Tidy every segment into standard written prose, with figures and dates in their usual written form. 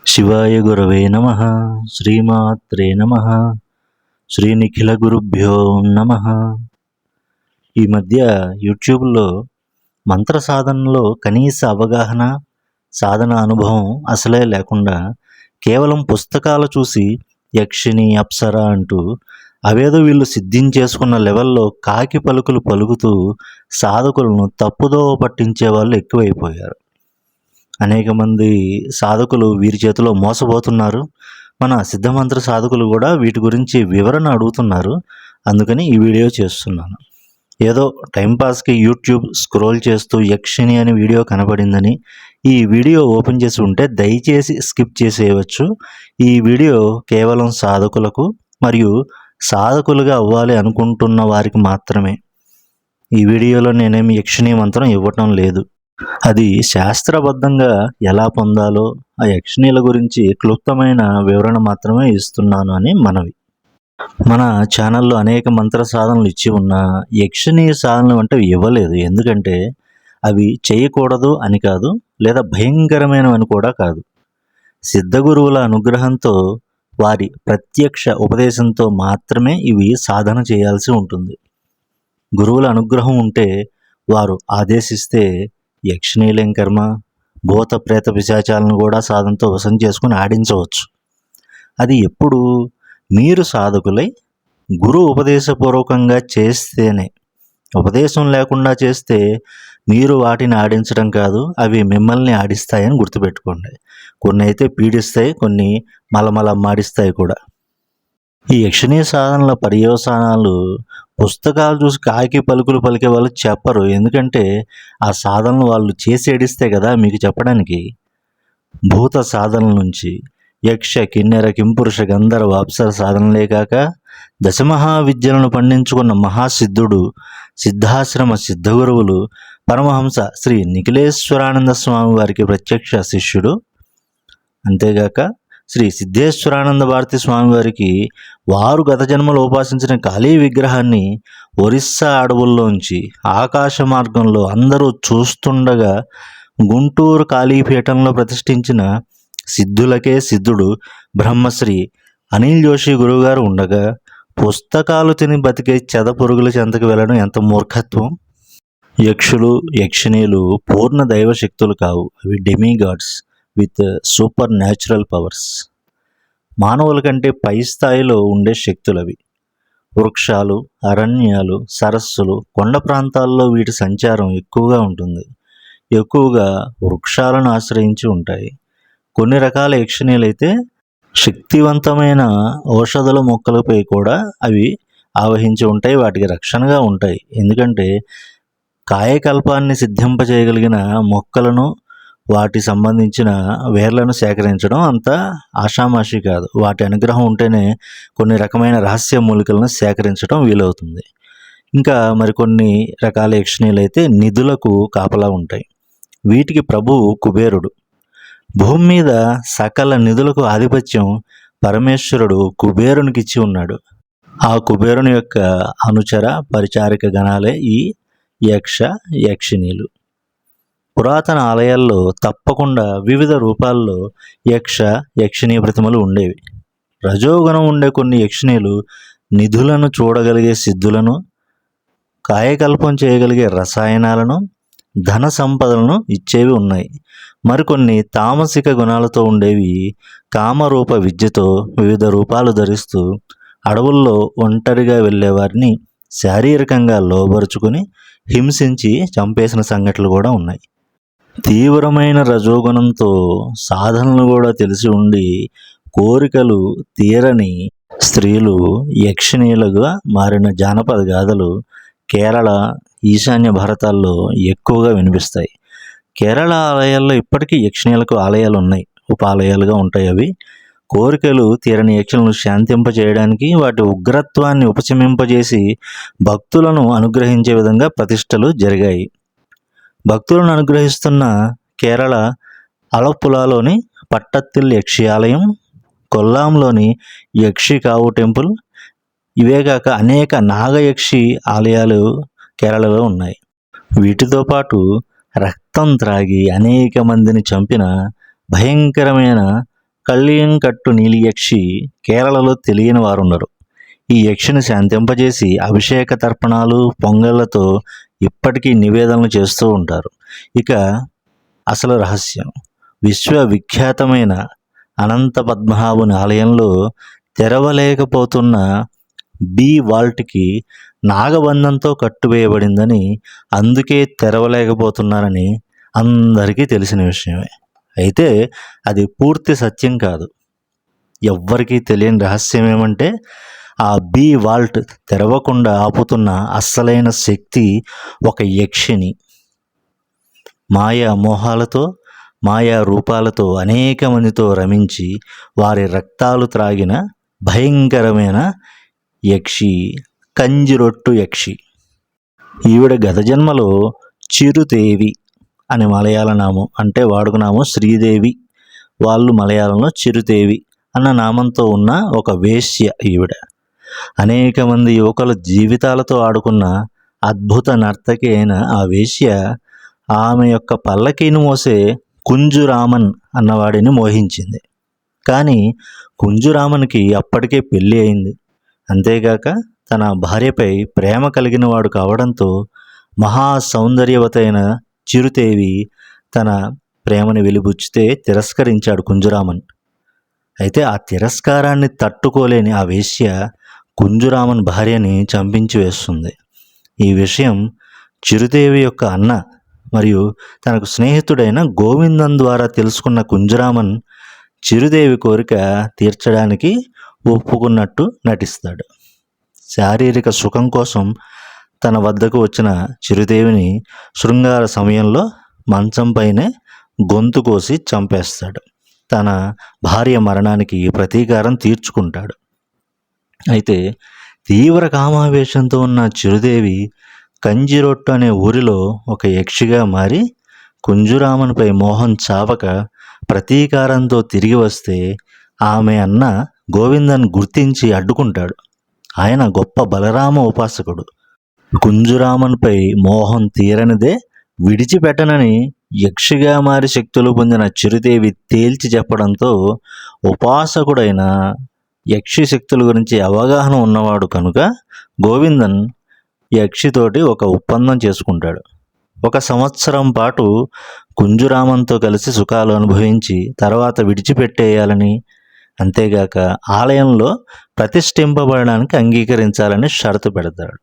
శివాయ గురవే నమః. శ్రీమాత్రే నమః. శ్రీనిఖిల గురుభ్యో నమః. ఈ మధ్య యూట్యూబ్లో మంత్ర సాధనలో కనీస అవగాహన, సాధన అనుభవం అసలే లేకుండా కేవలం పుస్తకాలు చూసి యక్షిని, అప్సర అంటూ అవేదో వీళ్ళు సిద్ధించేసుకున్న లెవెల్లో కాకి పలుకులు పలుకుతూ సాధకులను తప్పుదోవ పట్టించే వాళ్ళు ఎక్కువైపోయారు. అనేక మంది సాధకులు వీరి చేతిలో మోసపోతున్నారు. మన సిద్ధమంత్ర సాధకులు కూడా వీటి గురించి వివరణ అడుగుతున్నారు. అందుకని ఈ వీడియో చేస్తున్నాను. ఏదో టైంపాస్కి యూట్యూబ్ స్క్రోల్ చేస్తూ యక్షిని అనే వీడియో కనపడిందని ఈ వీడియో ఓపెన్ చేసి ఉంటే దయచేసి స్కిప్ చేసేయవచ్చు. ఈ వీడియో కేవలం సాధకులకు మరియు సాధకులుగా అవ్వాలి అనుకుంటున్న వారికి మాత్రమే. ఈ వీడియోలో నేనేమి యక్షిని మంత్రం ఇవ్వటం లేదు. అది శాస్త్రబద్ధంగా ఎలా పొందాలో ఆ యక్షిణీల గురించి క్లుప్తమైన వివరణ మాత్రమే ఇస్తున్నాను అని మనవి. మన ఛానల్లో అనేక మంత్ర సాధనలు ఇచ్చి ఉన్న యక్షిణీ సాధనలు అంటే ఇవ్వలేదు. ఎందుకంటే అవి చేయకూడదు అని కాదు, లేదా భయంకరమైనవని కూడా కాదు. సిద్ధగురువుల అనుగ్రహంతో, వారి ప్రత్యక్ష ఉపదేశంతో మాత్రమే ఇవి సాధన చేయాల్సి ఉంటుంది. గురువుల అనుగ్రహం ఉంటే, వారు ఆదేశిస్తే యక్షిణీలేం కర్మ, భూత ప్రేత పిశాచాలను కూడా సాధనతో వశం చేసుకుని ఆడించవచ్చు. అది ఎప్పుడు మీరు సాధకులై గురు ఉపదేశపూర్వకంగా చేస్తేనే. ఉపదేశం లేకుండా చేస్తే మీరు వాటిని ఆడించడం కాదు, అవి మిమ్మల్ని ఆడిస్తాయని గుర్తుపెట్టుకోండి. కొన్ని అయితే పీడిస్తాయి, కొన్ని మలమల మాడిస్తాయి కూడా. ఈ యక్షిణీ సాధనల పర్యవసానాలు పుస్తకాలు చూసి కాకి పలుకులు పలికే వాళ్ళు చెప్పరు. ఎందుకంటే ఆ సాధనలు వాళ్ళు చేసి ఏడిస్తే కదా మీకు చెప్పడానికి. భూత సాధనల నుంచి యక్ష, కిన్నెర, కింపురుష, గంధర్వ, అప్సర సాధనలే కాక దశమహావిద్యలను పండించుకున్న మహాసిద్ధుడు, సిద్ధాశ్రమ సిద్ధగురువులు పరమహంస శ్రీ నిఖిలేశ్వరానంద స్వామి వారికి ప్రత్యక్ష శిష్యుడు. అంతేగాక శ్రీ సిద్ధేశ్వరానంద భారతి స్వామి వారికి వారు గత జన్మలో ఉపాసించిన కాళీ విగ్రహాన్ని ఒరిస్సా అడవుల్లోంచి ఆకాశ మార్గంలో అందరూ చూస్తుండగా గుంటూరు కాళీపీఠంలో ప్రతిష్ఠించిన సిద్ధులకే సిద్ధుడు బ్రహ్మశ్రీ అనిల్ జోషి గురువుగారు ఉండగా పుస్తకాలు తిని బతికే చెదపురుగుల చెంతకు వెళ్ళడం ఎంత మూర్ఖత్వం. యక్షులు, యక్షిణీలు పూర్ణ దైవ శక్తులు కావు. అవి demigods with super natural powers. మానవుల కంటే పై స్థాయిలో ఉండే శక్తులవి. వృక్షాలు, అరణ్యాలు, సరస్సులు, కొండ ప్రాంతాల్లో వీటి సంచారం ఎక్కువగా ఉంటుంది. ఎక్కువగా వృక్షాలను ఆశ్రయించి ఉంటాయి. కొన్ని రకాల యక్షిణీలైతే శక్తివంతమైన ఔషధుల మొక్కలపై కూడా అవి ఆవహించి ఉంటాయి, వాటికి రక్షణగా ఉంటాయి. ఎందుకంటే కాయకల్పాన్ని సిద్ధింపజేయగలిగిన మొక్కలను, వాటి సంబంధించిన వేర్లను సేకరించడం అంత ఆషామాషి కాదు. వాటి అనుగ్రహం ఉంటేనే కొన్ని రకమైన రహస్య మూలికలను సేకరించడం వీలవుతుంది. ఇంకా మరికొన్ని రకాల యక్షిణీలు అయితే నిధులకు కాపలా ఉంటాయి. వీటికి ప్రభువు కుబేరుడు. భూమి మీద సకల నిధులకు ఆధిపత్యం పరమేశ్వరుడు కుబేరునికి ఇచ్చి ఉన్నాడు. ఆ కుబేరుని యొక్క అనుచర పరిచారిక గణాలే ఈ యక్ష, యక్షిణీలు. పురాతన ఆలయాల్లో తప్పకుండా వివిధ రూపాల్లో యక్ష, యక్షిణీ ప్రతిమలు ఉండేవి. రజోగుణం ఉండే కొన్ని యక్షిణీలు నిధులను చూడగలిగే సిద్ధులను, కాయకల్పం చేయగలిగే రసాయనాలను, ధన సంపదలను ఇచ్చేవి ఉన్నాయి. మరికొన్ని తామసిక గుణాలతో ఉండేవి కామరూప విద్యతో వివిధ రూపాలు ధరిస్తూ అడవుల్లో ఒంటరిగా వెళ్ళేవారిని శారీరకంగా లోబరుచుకుని హింసించి చంపేసిన సంఘటనలు కూడా ఉన్నాయి. తీవ్రమైన రజోగుణంతో సాధనలు కూడా తెలిసి ఉండి కోరికలు తీరని స్త్రీలు యక్షిణీలుగా మారిన జానపద గాథలు కేరళ, ఈశాన్య భారతాల్లో ఎక్కువగా వినిపిస్తాయి. కేరళ ఆలయాల్లో ఇప్పటికీ యక్షిణీలకు ఆలయాలు ఉన్నాయి, ఉపాలయాలుగా ఉంటాయి. అవి కోరికలు తీరని యక్షులను శాంతింపజేయడానికి, వాటి ఉగ్రత్వాన్ని ఉపశమింపజేసి భక్తులను అనుగ్రహించే విధంగా ప్రతిష్టలు జరిగాయి. భక్తులను అనుగ్రహిస్తున్న కేరళ అలప్పులాలోని పట్టత్తిల్ యక్షి ఆలయం, కొల్లాంలోని యక్షికావు టెంపుల్, ఇవేగాక అనేక నాగయక్షి ఆలయాలు కేరళలో ఉన్నాయి. వీటితో పాటు రక్తం త్రాగి అనేక మందిని చంపిన భయంకరమైన కళ్ళియంకట్టు నీలి యక్షి కేరళలో తెలియని వారుండరు. ఈ యక్షిని శాంతింపజేసి అభిషేక తర్పణాలు పొంగళ్లతో ఇప్పటికీ నివేదనలు చేస్తూ ఉంటారు. ఇక అసలు రహస్యం, విశ్వవిఖ్యాతమైన అనంత పద్మనాభుని ఆలయంలో తెరవలేకపోతున్న బి వాల్ట్కి నాగబంధంతో కట్టువేయబడిందని, అందుకే తెరవలేకపోతున్నారని అందరికీ తెలిసిన విషయమే. అయితే అది పూర్తి సత్యం కాదు. ఎవ్వరికీ తెలియని రహస్యం ఏమంటే, ఆ బి వాల్ట్ తెరవకుండా ఆపుతున్న అస్సలైన శక్తి ఒక యక్షిని. మాయా మోహాలతో, మాయా రూపాలతో అనేక మందితో రమించి వారి రక్తాలు త్రాగిన భయంకరమైన యక్షి కంజిరొట్టు యక్షి. ఈవిడ గత జన్మలో చిరుదేవి అని మలయాళ నామం, అంటే వాడుక నామం శ్రీదేవి, వాళ్ళు మలయాళంలో చిరుదేవి అన్న నామంతో ఉన్న ఒక వేశ్య ఈవిడ. అనేక మంది యువకుల జీవితాలతో ఆడుకున్న అద్భుత నర్తకి అయిన ఆ వేశ్య ఆమె యొక్క పల్లకీని మోసే కుంజురామన్ అన్నవాడిని మోహించింది. కానీ కుంజురామన్కి అప్పటికే పెళ్ళి అయింది. అంతేగాక తన భార్యపై ప్రేమ కలిగిన వాడు కావడంతో మహా సౌందర్యవతైన చిరుదేవి తన ప్రేమని వెలిబుచ్చితే తిరస్కరించాడు కుంజురామన్. అయితే ఆ తిరస్కారాన్ని తట్టుకోలేని ఆ వేశ్య కుంజురామన్ భార్యని చంపించి వేస్తుంది. ఈ విషయం చిరుదేవి యొక్క అన్న మరియు తనకు స్నేహితుడైన గోవిందన్ ద్వారా తెలుసుకున్న కుంజురామన్ చిరుదేవి కోరిక తీర్చడానికి ఒప్పుకున్నట్టు నటిస్తాడు. శారీరక సుఖం కోసం తన వద్దకు వచ్చిన చిరుదేవిని శృంగార సమయంలో మంచంపైనే గొంతు కోసి చంపేస్తాడు. తన భార్య మరణానికి ప్రతీకారం తీర్చుకుంటాడు. అయితే తీవ్ర కామావేశంతో ఉన్న చిరుదేవి కంజిరొట్టు అనే ఊరిలో ఒక యక్షిగా మారి కుంజురామన్పై మోహం చావక ప్రతీకారంతో తిరిగి వస్తే ఆమె అన్న గోవిందన్ గుర్తించి అడ్డుకుంటాడు. ఆయన గొప్ప బలరామ ఉపాసకుడు. కుంజురామన్పై మోహం తీరనిదే విడిచిపెట్టనని యక్షిగా మారి శక్తులు పొందిన చిరుదేవి తేల్చి చెప్పడంతో ఉపాసకుడైన యక్షి శక్తుల గురించి అవగాహన ఉన్నవాడు కనుక గోవిందన్ యక్షితోటి ఒక ఒప్పందం చేసుకుంటాడు. 1 సంవత్సరం పాటు కుంజురామన్తో కలిసి సుఖాలు అనుభవించి తర్వాత విడిచిపెట్టేయాలని, అంతేగాక ఆలయంలో ప్రతిష్ఠింపబడడానికి అంగీకరించాలని షరతు పెడతాడు.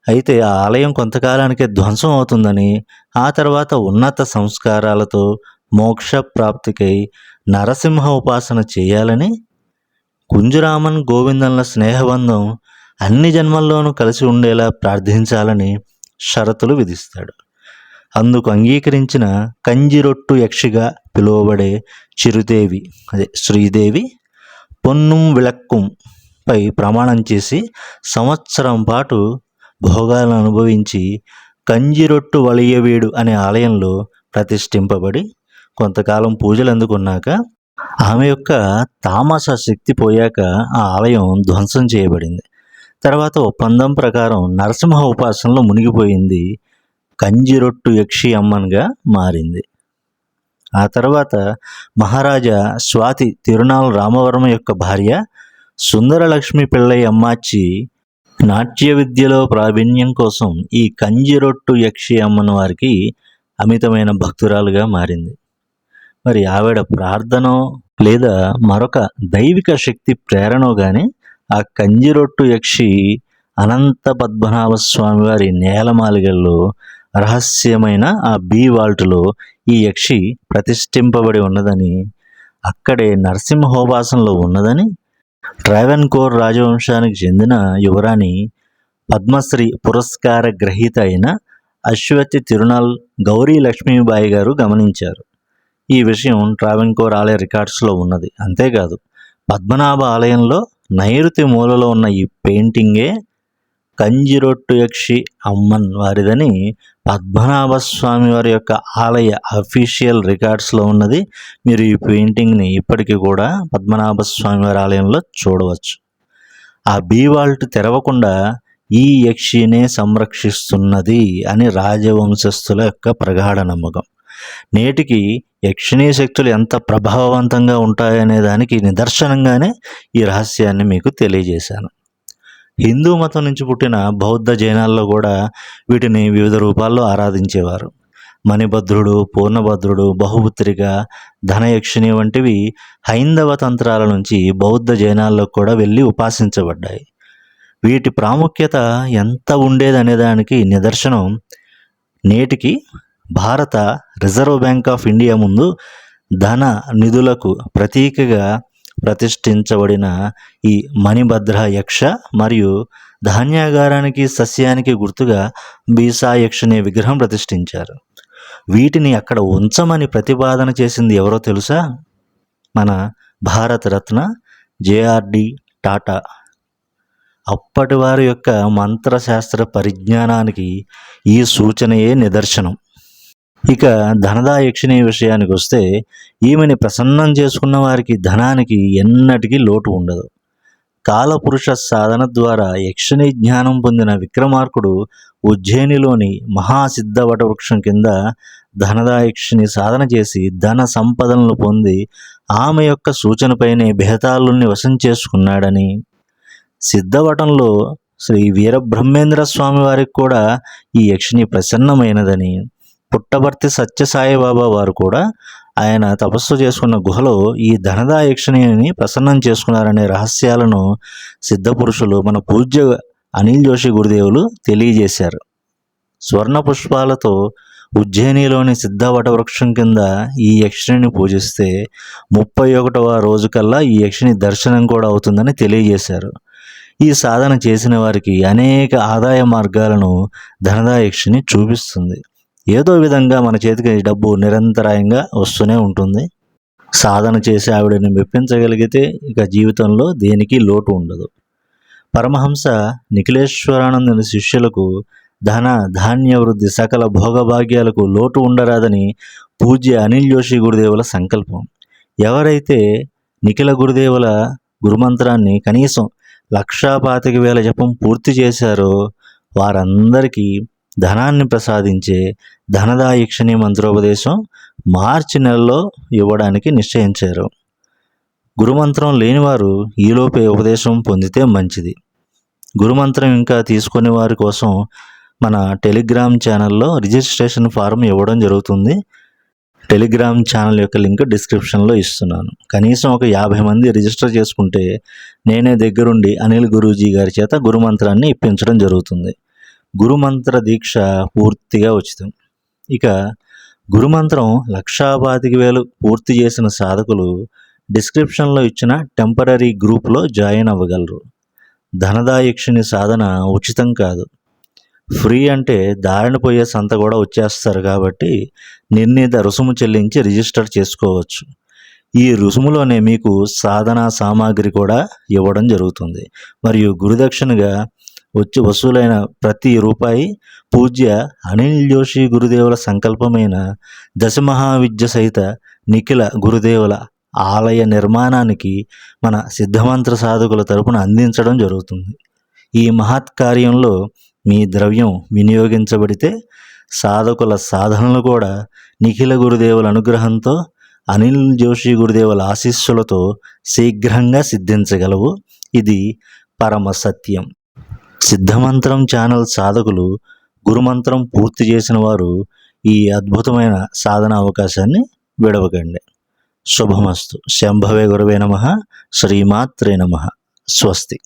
అయితే ఆ ఆలయం కొంతకాలానికే ధ్వంసం అవుతుందని, ఆ తర్వాత ఉన్నత సంస్కారాలతో మోక్ష ప్రాప్తికై నరసింహ ఉపాసన చేయాలని, కుంజురామన్ గోవిందన్ల స్నేహబంధం అన్ని జన్మల్లోనూ కలిసి ఉండేలా ప్రార్థించాలని షరతులు విధిస్తాడు. అందుకు అంగీకరించిన కంజిరొట్టు యక్షిగా పిలువబడే చిరుదేవి, అదే శ్రీదేవి, పొన్నుం విళక్కుం పై ప్రమాణం చేసి సంవత్సరం పాటు భోగాలను అనుభవించి కంజిరొట్టు వలయవీడు అనే ఆలయంలో ప్రతిష్ఠింపబడి కొంతకాలం పూజలు అందుకున్నాక ఆమె యొక్క తామస శక్తి పోయాక ఆ ఆలయం ధ్వంసం చేయబడింది. తర్వాత ఒప్పందం ప్రకారం నరసింహ ఉపాసనలో మునిగిపోయింది. కంజిరొట్టు యక్షి అమ్మన్గా మారింది. ఆ తర్వాత మహారాజా స్వాతి తిరునాల్ రామవర్మ యొక్క భార్య సుందరలక్ష్మి పిళ్ళై అమ్మాచి నాట్య విద్యలో ప్రావీణ్యం కోసం ఈ కంజిరొట్టు యక్షి అమ్మన్ వారికి అమితమైన భక్తురాలుగా మారింది. మరి ఆవిడ ప్రార్థనో లేదా మరొక దైవిక శక్తి ప్రేరణో కానీ ఆ కంజిరొట్టు యక్షి అనంత పద్మనాభ స్వామి వారి నేలమాలిగల్లో రహస్యమైన ఆ బి వాల్టులో ఈ యక్షి ప్రతిష్ఠింపబడి ఉన్నదని, అక్కడే నరసింహోపాసనలో ఉన్నదని ట్రావెన్కోర్ రాజవంశానికి చెందిన యువరాణి పద్మశ్రీ పురస్కార గ్రహీత అయిన అశ్వతి తిరునాల్ గౌరీ లక్ష్మీబాయి గారు గమనించారు. ఈ విషయం ట్రావెన్కోర్ ఆలయ రికార్డ్స్లో ఉన్నది. అంతేకాదు పద్మనాభ ఆలయంలో నైరుతి మూలలో ఉన్న ఈ పెయింటింగే కంజిరొట్టు యక్షి అమ్మన్ వారిదని పద్మనాభ స్వామి వారి యొక్క ఆలయ అఫీషియల్ రికార్డ్స్లో ఉన్నది. మీరు ఈ పెయింటింగ్ని ఇప్పటికీ కూడా పద్మనాభ స్వామి వారి ఆలయంలో చూడవచ్చు. ఆ బి వాల్ట్ తెరవకుండా ఈ యక్షినే సంరక్షిస్తున్నది అని రాజవంశస్థుల యొక్క ప్రగాఢ నమ్మకం. నేటికి యక్షిణీ శక్తులు ఎంత ప్రభావవంతంగా ఉంటాయనే దానికి నిదర్శనంగానే ఈ రహస్యాన్ని మీకు తెలియజేశాను. హిందూ మతం నుంచి పుట్టిన బౌద్ధ జైనాల్లో కూడా వీటిని వివిధ రూపాల్లో ఆరాధించేవారు. మణిభద్రుడు, పూర్ణభద్రుడు, బహుపుత్రిక, ధనయక్షిణి వంటివి హైందవ తంత్రాల నుంచి బౌద్ధ జైనాల్లో కూడా వెళ్ళి ఉపాసించబడ్డాయి. వీటి ప్రాముఖ్యత ఎంత ఉండేదనే దానికి నిదర్శనం నేటికి భారత రిజర్వ్ బ్యాంక్ ఆఫ్ ఇండియా ముందు ధన నిధులకు ప్రతీకగా ప్రతిష్ఠించబడిన ఈ మణిభద్ర యక్ష మరియు ధాన్యాగారానికి సస్యానికి గుర్తుగా బీసా యక్షిణి విగ్రహం ప్రతిష్ఠించారు. వీటిని అక్కడ ఉంచమని ప్రతిపాదన చేసింది ఎవరో తెలుసా? మన భారతరత్న జేఆర్డి టాటా. అప్పటి వారి యొక్క మంత్రశాస్త్ర పరిజ్ఞానానికి ఈ సూచనయే నిదర్శనం. ఇక ధనదా యక్షిణి విషయానికి వస్తే, ఈమెని ప్రసన్నం చేసుకున్న వారికి ధనానికి ఎన్నటికీ లోటు ఉండదు. కాలపురుష సాధన ద్వారా యక్షిణి జ్ఞానం పొందిన విక్రమార్కుడు ఉజ్జయినిలోని మహాసిద్ధవట వృక్షం కింద ధనదా యక్షిణి సాధన చేసి ధన సంపదలను పొంది ఆమె యొక్క సూచనపైనే బేతాళుల్ని వశం చేసుకున్నాడని, సిద్ధవటంలో శ్రీ వీరబ్రహ్మేంద్ర స్వామి వారికి కూడా ఈ యక్షిణి ప్రసన్నమైనదని, పుట్టపర్తి సత్యసాయిబాబా వారు కూడా ఆయన తపస్సు చేసుకున్న గుహలో ఈ ధనదా యక్షిణిని ప్రసన్నం చేసుకున్నారనే రహస్యాలను సిద్ధపురుషులు మన పూజ్య అనిల్ జోషి గురుదేవులు తెలియజేశారు. స్వర్ణ పుష్పాలతో ఉజ్జయినిలోని సిద్ధవట వృక్షం కింద ఈ యక్షిణిని పూజిస్తే 31వ రోజు కల్లా ఈ యక్షిణి దర్శనం కూడా అవుతుందని తెలియజేశారు. ఈ సాధన చేసిన వారికి అనేక ఆదాయ మార్గాలను ధనదా యక్షిణి చూపిస్తుంది. ఏదో విధంగా మన చేతికి డబ్బు నిరంతరాయంగా వస్తూనే ఉంటుంది. సాధన చేసి ఆవిడని మెప్పించగలిగితే ఇక జీవితంలో దేనికి లోటు ఉండదు. పరమహంస నిఖిలేశ్వరానందుని శిష్యులకు ధన ధాన్య వృద్ధి సకల భోగభాగ్యాలకు లోటు ఉండరాదని పూజ్య అనిల్ జోషి గురుదేవుల సంకల్పం. ఎవరైతే నిఖిల గురుదేవుల గురుమంత్రాన్ని కనీసం 1,25,000 జపం పూర్తి చేశారో వారందరికీ ధనాన్ని ప్రసాదించే ధనదా యక్షిణి మంత్రోపదేశం మార్చి నెలలో ఇవ్వడానికి నిశ్చయించారు. గురుమంత్రం లేనివారు ఈలోపే ఉపదేశం పొందితే మంచిది. గురుమంత్రం ఇంకా తీసుకునే వారి కోసం మన టెలిగ్రామ్ ఛానల్లో రిజిస్ట్రేషన్ ఫారం ఇవ్వడం జరుగుతుంది. టెలిగ్రామ్ ఛానల్ యొక్క లింక్ డిస్క్రిప్షన్లో ఇస్తున్నాను. కనీసం ఒక 50 మంది రిజిస్టర్ చేసుకుంటే నేనే దగ్గరుండి అనిల్ గురూజీ గారి చేత గురుమంత్రాన్ని ఇప్పించడం జరుగుతుంది. గురుమంత్ర దీక్ష పూర్తిగా ఉచితం. ఇక గురుమంత్రం 1,25,000 పూర్తి చేసిన సాధకులు డిస్క్రిప్షన్లో ఇచ్చిన టెంపరరీ గ్రూప్లో జాయిన్ అవ్వగలరు. ధనదా యక్షిణి సాధన ఉచితం కాదు, ఫ్రీ. అంటే దారిన పోయే సంత కూడా వచ్చేస్తారు కాబట్టి నిర్ణీత రుసుము చెల్లించి రిజిస్టర్ చేసుకోవచ్చు. ఈ రుసుములోనే మీకు సాధనా సామాగ్రి కూడా ఇవ్వడం జరుగుతుంది. మరియు గురుదక్షిణగా వసూలైన ప్రతి రూపాయి పూజ్య అనిల్ జోషి గురుదేవుల సంకల్పమైన దశమహావిద్య సహిత నిఖిల గురుదేవుల ఆలయ నిర్మాణానికి మన సిద్ధమంత్ర సాధకుల తరపున అందించడం జరుగుతుంది. ఈ మహత్ కార్యంలో మీ ద్రవ్యం వినియోగించబడితే సాధకుల సాధనలు కూడా నిఖిల గురుదేవుల అనుగ్రహంతో అనిల్ జోషి గురుదేవుల ఆశీస్సులతో శీఘ్రంగా సిద్ధించగలవు. ఇది పరమ సత్యం. సిద్ధమంత్రం ఛానల్ సాధకులు గురుమంత్రం పూర్తి చేసిన వారు ఈ అద్భుతమైన సాధన అవకాశాన్ని విడవకండి. శుభమస్తు. శంభవే గురవే నమః. శ్రీమాత్రే నమః. స్వస్తి.